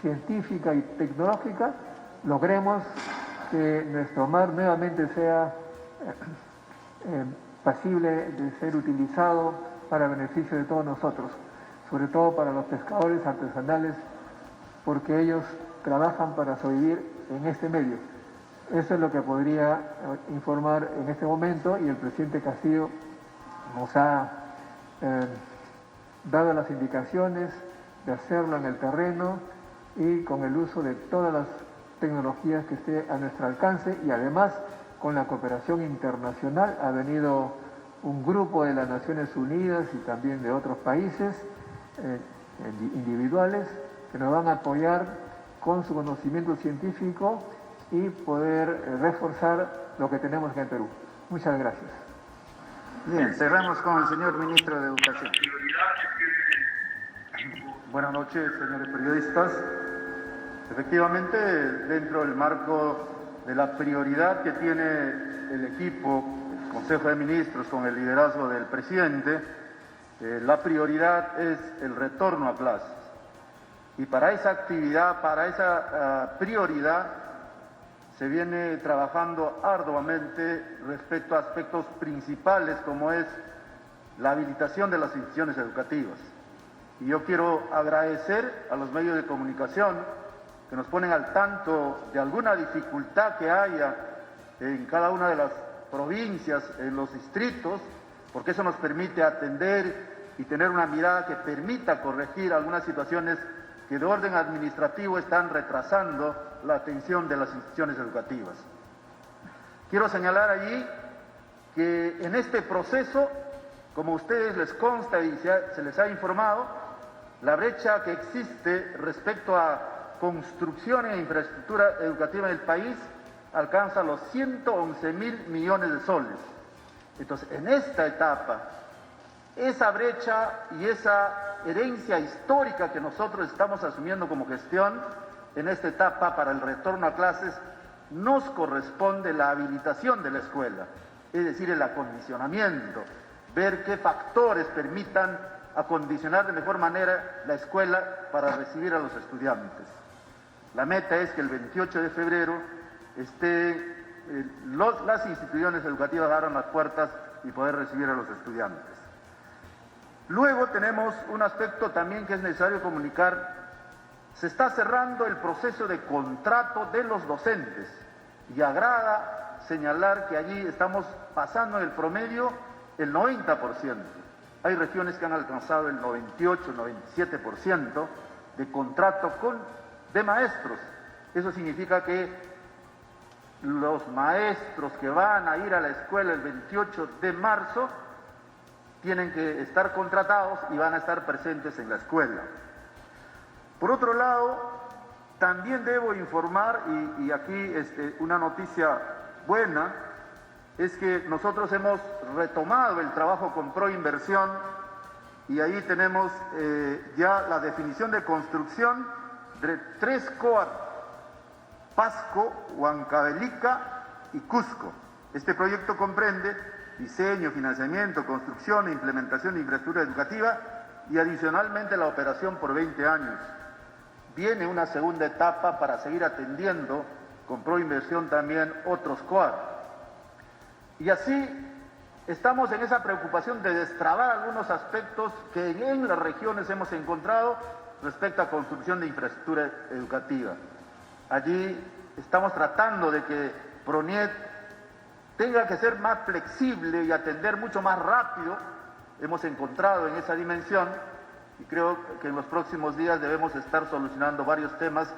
científica y tecnológica, logremos que nuestro mar nuevamente sea pasible de ser utilizado para beneficio de todos nosotros, sobre todo para los pescadores artesanales, porque ellos trabajan para sobrevivir en este medio. Eso es lo que podría informar en este momento, y el presidente Castillo nos ha dado las indicaciones de hacerlo en el terreno y con el uso de todas las tecnologías que esté a nuestro alcance, y además con la cooperación internacional. Ha venido un grupo de las Naciones Unidas y también de otros países individuales que nos van a apoyar con su conocimiento científico y poder reforzar lo que tenemos aquí en Perú. Muchas gracias. Bien, cerramos con el señor Ministro de Educación. Buenas noches, señores periodistas. Efectivamente, dentro del marco de la prioridad que tiene el equipo, el Consejo de Ministros, con el liderazgo del presidente, la prioridad es el retorno a clases. Y para esa actividad, para esa prioridad, se viene trabajando arduamente respecto a aspectos principales como es la habilitación de las instituciones educativas. Y yo quiero agradecer a los medios de comunicación que nos ponen al tanto de alguna dificultad que haya en cada una de las provincias, en los distritos, porque eso nos permite atender y tener una mirada que permita corregir algunas situaciones que de orden administrativo están retrasando la atención de las instituciones educativas. Quiero señalar allí que en este proceso, como a ustedes les consta y se les ha informado, la brecha que existe respecto a construcción e infraestructura educativa en el país alcanza los 111.000 millones de soles. Entonces, en esta etapa, esa brecha y esa herencia histórica que nosotros estamos asumiendo como gestión, en esta etapa para el retorno a clases, nos corresponde la habilitación de la escuela, es decir, el acondicionamiento, ver qué factores permitan acondicionar de mejor manera la escuela para recibir a los estudiantes. La meta es que el 28 de febrero las instituciones educativas abran las puertas y poder recibir a los estudiantes. Luego tenemos un aspecto también que es necesario comunicar. Se está cerrando el proceso de contrato de los docentes y agrada señalar que allí estamos pasando en el promedio el 90%. Hay regiones que han alcanzado el 98, 97% de contrato de maestros. Eso significa que los maestros que van a ir a la escuela el 28 de marzo tienen que estar contratados y van a estar presentes en la escuela. Por otro lado, también debo informar, y aquí una noticia buena, es que nosotros hemos retomado el trabajo con Proinversión y ahí tenemos ya la definición de construcción de 3 COAR: Pasco, Huancavelica y Cusco. Este proyecto comprende diseño, financiamiento, construcción e implementación de infraestructura educativa y adicionalmente la operación por 20 años. Viene una segunda etapa para seguir atendiendo con Proinversión también otros COAR. Y así estamos en esa preocupación de destrabar algunos aspectos que en las regiones hemos encontrado respecto a construcción de infraestructura educativa. Allí estamos tratando de que PRONIET tenga que ser más flexible y atender mucho más rápido. Hemos encontrado en esa dimensión y creo que en los próximos días debemos estar solucionando varios temas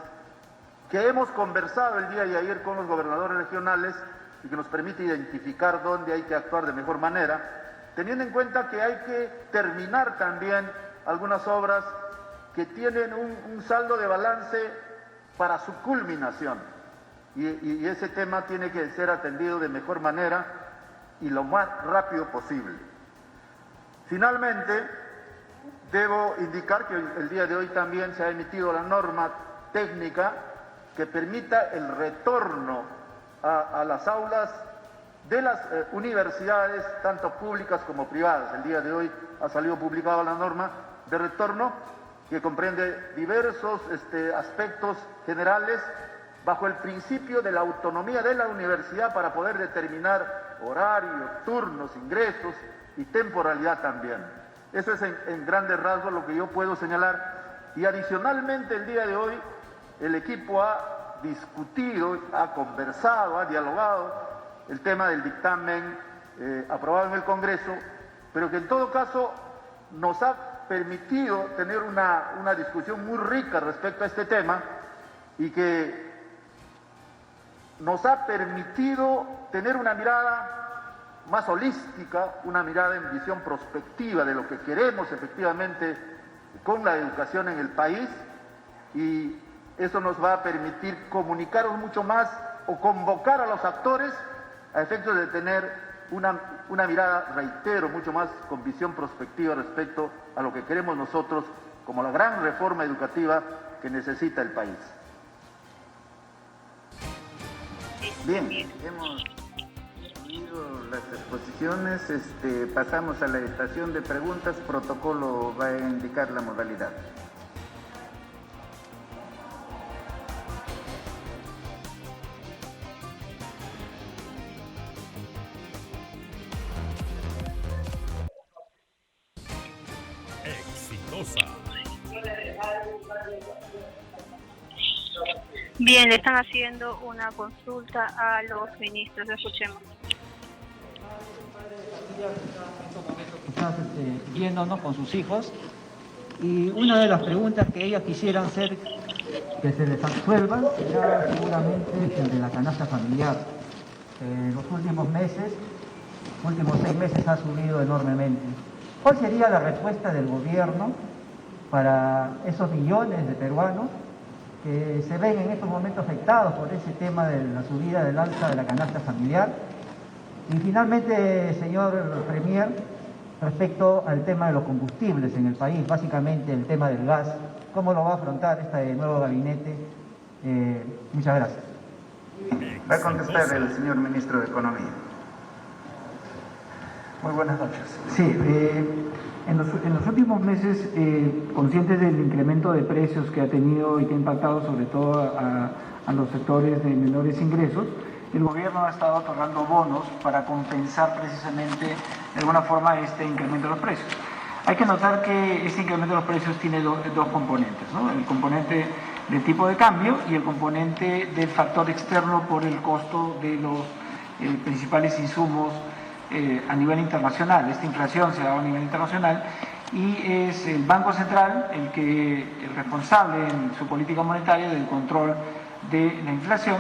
que hemos conversado el día de ayer con los gobernadores regionales y que nos permite identificar dónde hay que actuar de mejor manera, teniendo en cuenta que hay que terminar también algunas obras que tienen un saldo de balance para su culminación. Y ese tema tiene que ser atendido de mejor manera y lo más rápido posible. Finalmente, debo indicar que el día de hoy también se ha emitido la norma técnica que permita el retorno a las aulas de las universidades, tanto públicas como privadas. El día de hoy ha salido publicada la norma de retorno que comprende diversos aspectos generales bajo el principio de la autonomía de la universidad para poder determinar horarios, turnos, ingresos y temporalidad también. Eso es en grandes rasgos lo que yo puedo señalar. Y adicionalmente el día de hoy el equipo ha discutido, ha conversado, ha dialogado el tema del dictamen aprobado en el Congreso, pero que en todo caso nos ha permitido tener una discusión muy rica respecto a este tema y que nos ha permitido tener una mirada más holística, una mirada en visión prospectiva de lo que queremos efectivamente con la educación en el país, y eso nos va a permitir comunicarnos mucho más o convocar a los actores a efectos de tener una mirada, reitero, mucho más con visión prospectiva respecto a lo que queremos nosotros como la gran reforma educativa que necesita el país. Bien, hemos oído las exposiciones, pasamos a la estación de preguntas, protocolo va a indicar la modalidad. Exitosa. Bien, le están haciendo una consulta a los ministros. Escuchemos. Quizás viéndonos con sus hijos, y una de las preguntas que ellas quisieran hacer que se les absuelvan será seguramente el de la canasta familiar. Los últimos 6 meses ha subido enormemente. ¿Cuál sería la respuesta del gobierno para esos millones de peruanos que se ven en estos momentos afectados por ese tema de la subida del alza de la canasta familiar? Y finalmente, señor Premier, respecto al tema de los combustibles en el país, básicamente el tema del gas, ¿cómo lo va a afrontar este nuevo gabinete? Muchas gracias. Va a contestar el señor Ministro de Economía. Muy buenas noches. Sí, en los últimos meses, conscientes del incremento de precios que ha tenido y que ha impactado sobre todo a los sectores de menores ingresos, el gobierno ha estado otorgando bonos para compensar precisamente de alguna forma este incremento de los precios. Hay que notar que este incremento de los precios tiene dos componentes, ¿no? El componente del tipo de cambio y el componente del factor externo por el costo de los principales insumos a nivel internacional. Esta inflación se ha dado a nivel internacional y es el Banco Central el responsable en su política monetaria del control de la inflación,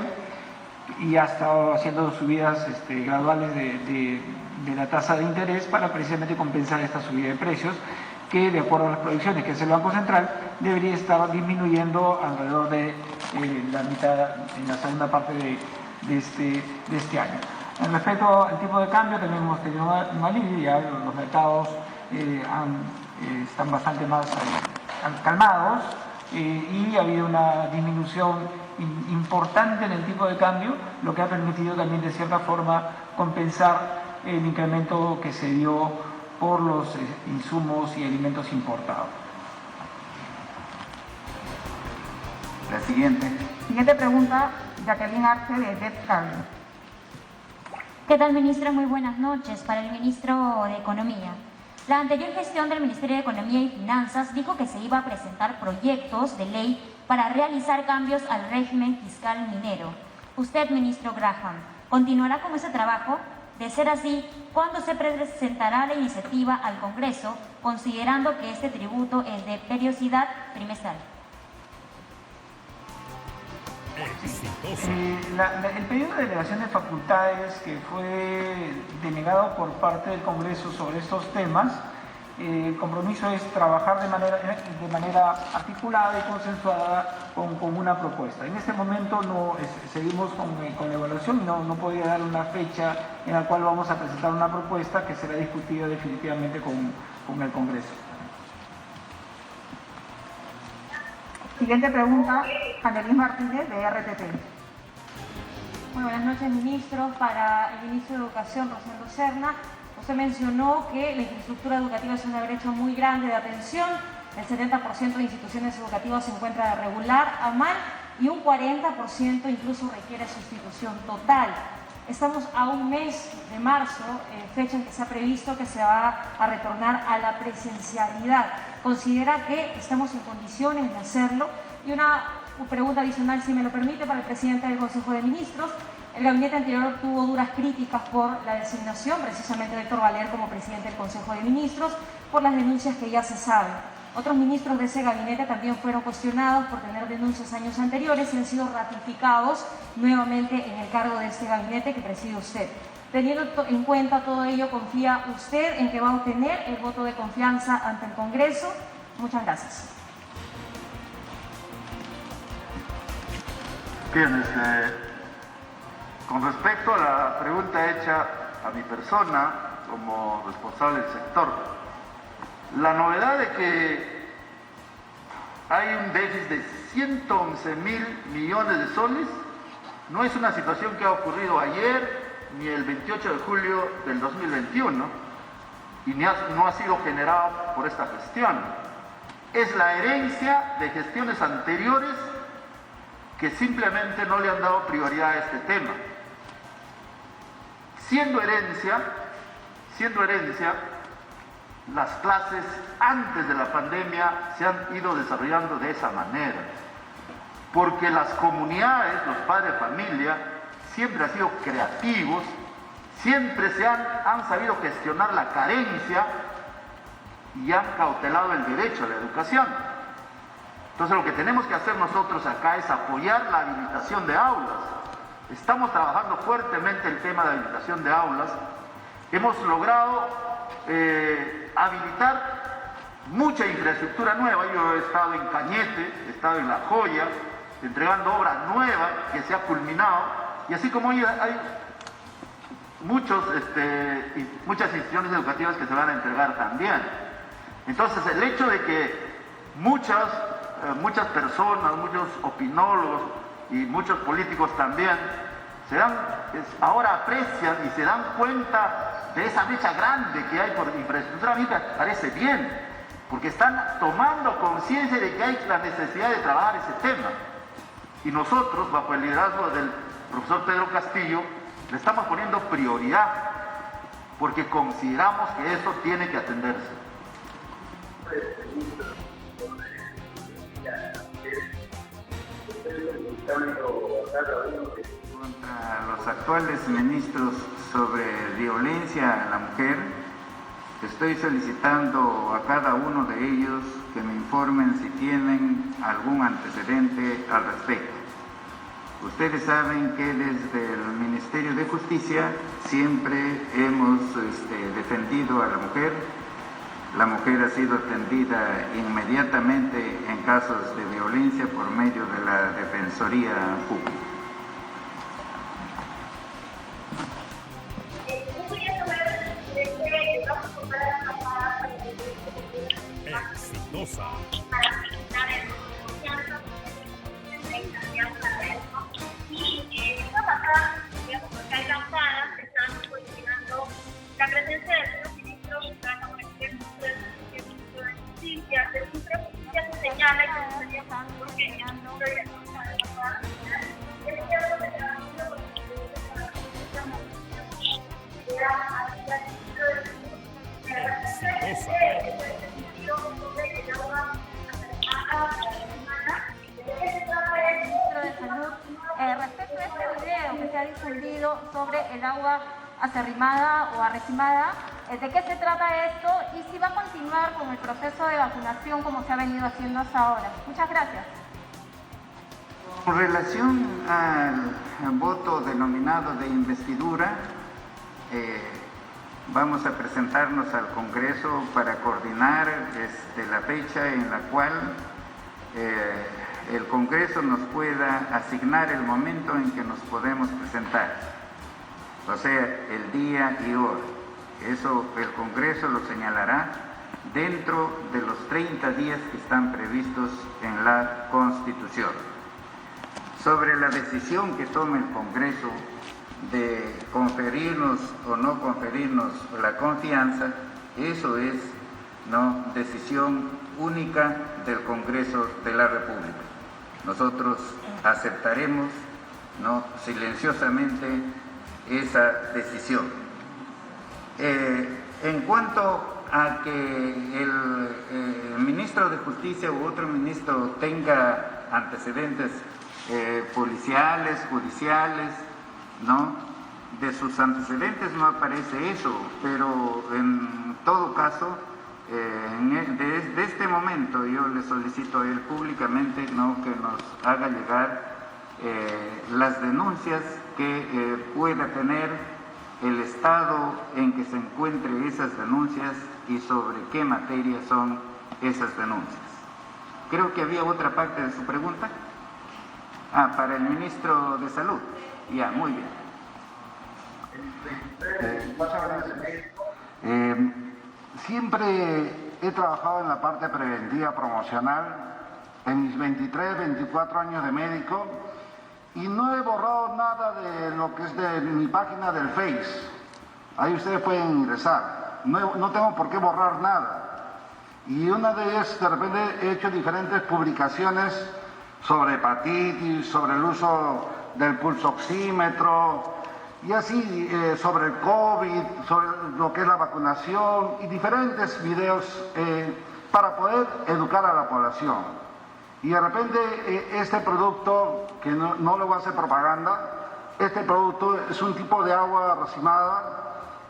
y ha estado haciendo subidas graduales de la tasa de interés para precisamente compensar esta subida de precios, que de acuerdo a las proyecciones que hace el Banco Central debería estar disminuyendo alrededor de la mitad en la segunda parte de este año. Respecto al tipo de cambio, también hemos tenido una alivio, los mercados están bastante más calmados y ha habido una disminución importante en el tipo de cambio, lo que ha permitido también de cierta forma compensar el incremento que se dio por los insumos y alimentos importados. La siguiente. Siguiente pregunta, Jacqueline Arce de DEPCAL. ¿Qué tal, ministro? Muy buenas noches. Para el ministro de Economía. La anterior gestión del Ministerio de Economía y Finanzas dijo que se iba a presentar proyectos de ley para realizar cambios al régimen fiscal minero. Usted, ministro Graham, ¿continuará con ese trabajo? De ser así, ¿cuándo se presentará la iniciativa al Congreso, considerando que este tributo es de periodicidad trimestral? El pedido de delegación de facultades que fue denegado por parte del Congreso sobre estos temas, el compromiso es trabajar de manera articulada y consensuada con una propuesta. En este momento seguimos con la evaluación y no podría dar una fecha en la cual vamos a presentar una propuesta que será discutida definitivamente con el Congreso. Siguiente pregunta, Annelies Martínez de RTP. Muy buenas noches, ministro. Para el ministro de Educación, Rosendo Serna, usted mencionó que la infraestructura educativa es una brecha muy grande de atención el 70% de instituciones educativas se encuentra regular, a mal, y un 40% incluso requiere sustitución total. Estamos a un mes de marzo, fecha en que se ha previsto que se va a retornar a la presencialidad. ¿Considera que estamos en condiciones de hacerlo? Y una pregunta adicional, si me lo permite, para el presidente del Consejo de Ministros. El gabinete anterior tuvo duras críticas por la designación, precisamente de Héctor Valer como presidente del Consejo de Ministros, por las denuncias que ya se saben. Otros ministros de ese gabinete también fueron cuestionados por tener denuncias años anteriores y han sido ratificados nuevamente en el cargo de este gabinete que preside usted. Teniendo en cuenta todo ello, ¿confía usted en que va a obtener el voto de confianza ante el Congreso? Muchas gracias. Bien, con respecto a la pregunta hecha a mi persona como responsable del sector, la novedad de que hay un déficit de 111.000 millones de soles no es una situación que ha ocurrido ayer ni el 28 de julio del 2021 y no ha sido generado por esta gestión. Es la herencia de gestiones anteriores que simplemente no le han dado prioridad a este tema. Siendo herencia, las clases antes de la pandemia se han ido desarrollando de esa manera, porque las comunidades, los padres de familia, siempre han sido creativos, siempre han sabido gestionar la carencia y han cautelado el derecho a la educación. Entonces lo que tenemos que hacer nosotros acá es apoyar la habilitación de aulas. Estamos trabajando fuertemente el tema de habilitación de aulas. Hemos logrado habilitar mucha infraestructura nueva. Yo he estado en Cañete, he estado en La Joya, entregando obra nueva que se ha culminado. Y así como hay muchas instituciones educativas que se van a entregar también. Entonces el hecho de que muchas personas, muchos opinólogos y muchos políticos también ahora aprecian y se dan cuenta de esa brecha grande que hay por infraestructura, a mí me parece bien, porque están tomando conciencia de que hay la necesidad de trabajar ese tema. Y nosotros, bajo el liderazgo del profesor Pedro Castillo, le estamos poniendo prioridad, porque consideramos que eso tiene que atenderse. Contra los actuales ministros sobre violencia a la mujer, estoy solicitando a cada uno de ellos que me informen si tienen algún antecedente al respecto. Ustedes saben que desde el Ministerio de Justicia siempre hemos defendido a la mujer. La mujer ha sido atendida inmediatamente en casos de violencia por medio de la Defensoría Pública. Exitosa. Hay campanas que están solicitando la presencia de algunos ministros como el ministro de Justicia. El ministro de Justicia se señala que sería porque el ministro de respecto a este video que se ha difundido sobre el agua acerrimada o arrecimada, ¿de qué se trata esto y si va a continuar con el proceso de vacunación como se ha venido haciendo hasta ahora? Muchas gracias. Con relación al voto denominado de investidura, vamos a presentarnos al Congreso para coordinar la fecha en la cual el Congreso nos pueda asignar el momento en que nos podemos presentar, o sea, el día y hora. Eso el Congreso lo señalará dentro de los 30 días que están previstos en la Constitución. Sobre la decisión que tome el Congreso de conferirnos o no conferirnos la confianza, eso es ¿no?, decisión única del Congreso de la República. Nosotros aceptaremos, ¿no?, silenciosamente esa decisión. En cuanto a que el ministro de Justicia u otro ministro tenga antecedentes policiales, judiciales, ¿no?, de sus antecedentes no aparece eso, pero en todo caso, de este momento yo le solicito a él públicamente, ¿no?, que nos haga llegar las denuncias que pueda tener el estado en que se encuentren esas denuncias y sobre qué materia son esas denuncias. Creo que había otra parte de su pregunta. Para el ministro de Salud. Ya, muy bien. Muchas gracias. Siempre he trabajado en la parte preventiva promocional en mis 23, 24 años de médico y no he borrado nada de lo que es de mi página del Face. Ahí ustedes pueden ingresar. No tengo por qué borrar nada. Y una de ellas, de repente, he hecho diferentes publicaciones sobre hepatitis, sobre el uso del pulsoxímetro y así sobre el COVID, sobre lo que es la vacunación y diferentes videos para poder educar a la población. Y de repente este producto, que no le voy a hacer propaganda, este producto es un tipo de agua racimada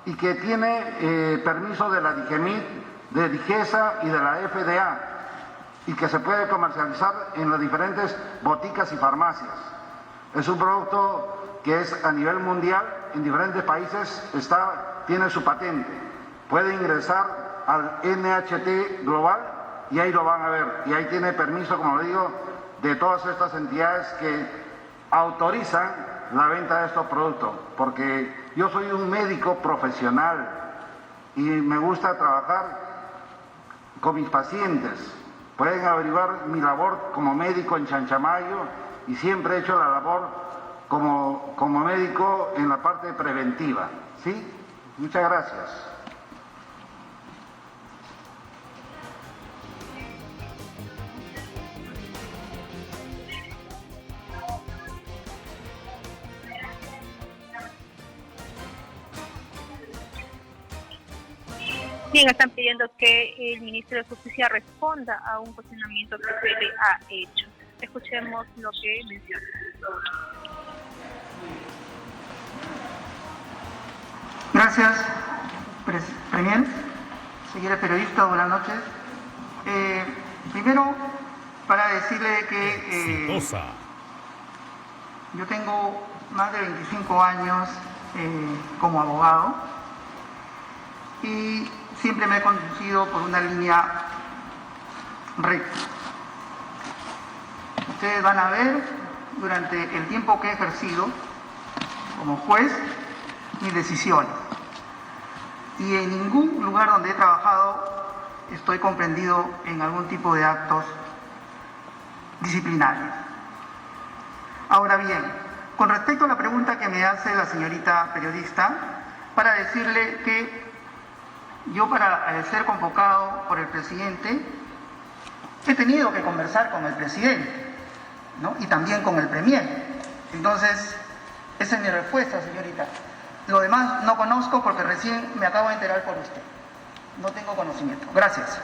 y que tiene permiso de la DIGEMIT, de DIGESA y de la FDA, y que se puede comercializar en las diferentes boticas y farmacias. Es un producto que es a nivel mundial, en diferentes países tiene su patente. Puede ingresar al NHT Global y ahí lo van a ver. Y ahí tiene permiso, como le digo, de todas estas entidades que autorizan la venta de estos productos. Porque yo soy un médico profesional y me gusta trabajar con mis pacientes. Pueden averiguar mi labor como médico en Chanchamayo y siempre he hecho la labor como médico en la parte preventiva. ¿Sí? Muchas gracias. Bien, están pidiendo que el ministro de Justicia responda a un cuestionamiento que se le ha hecho. Escuchemos lo que menciona. Gracias, Premier. Señora periodista, buenas noches. Primero, para decirle que yo tengo más de 25 años como abogado y siempre me he conducido por una línea recta. Ustedes van a ver durante el tiempo que he ejercido como juez mis decisiones. Y en ningún lugar donde he trabajado estoy comprendido en algún tipo de actos disciplinarios. Ahora bien, con respecto a la pregunta que me hace la señorita periodista, para decirle que yo, para ser convocado por el presidente, he tenido que conversar con el presidente, ¿no?, y también con el premier. Entonces, esa es mi respuesta, señorita. Lo demás no conozco porque recién me acabo de enterar por usted. No tengo conocimiento. Gracias.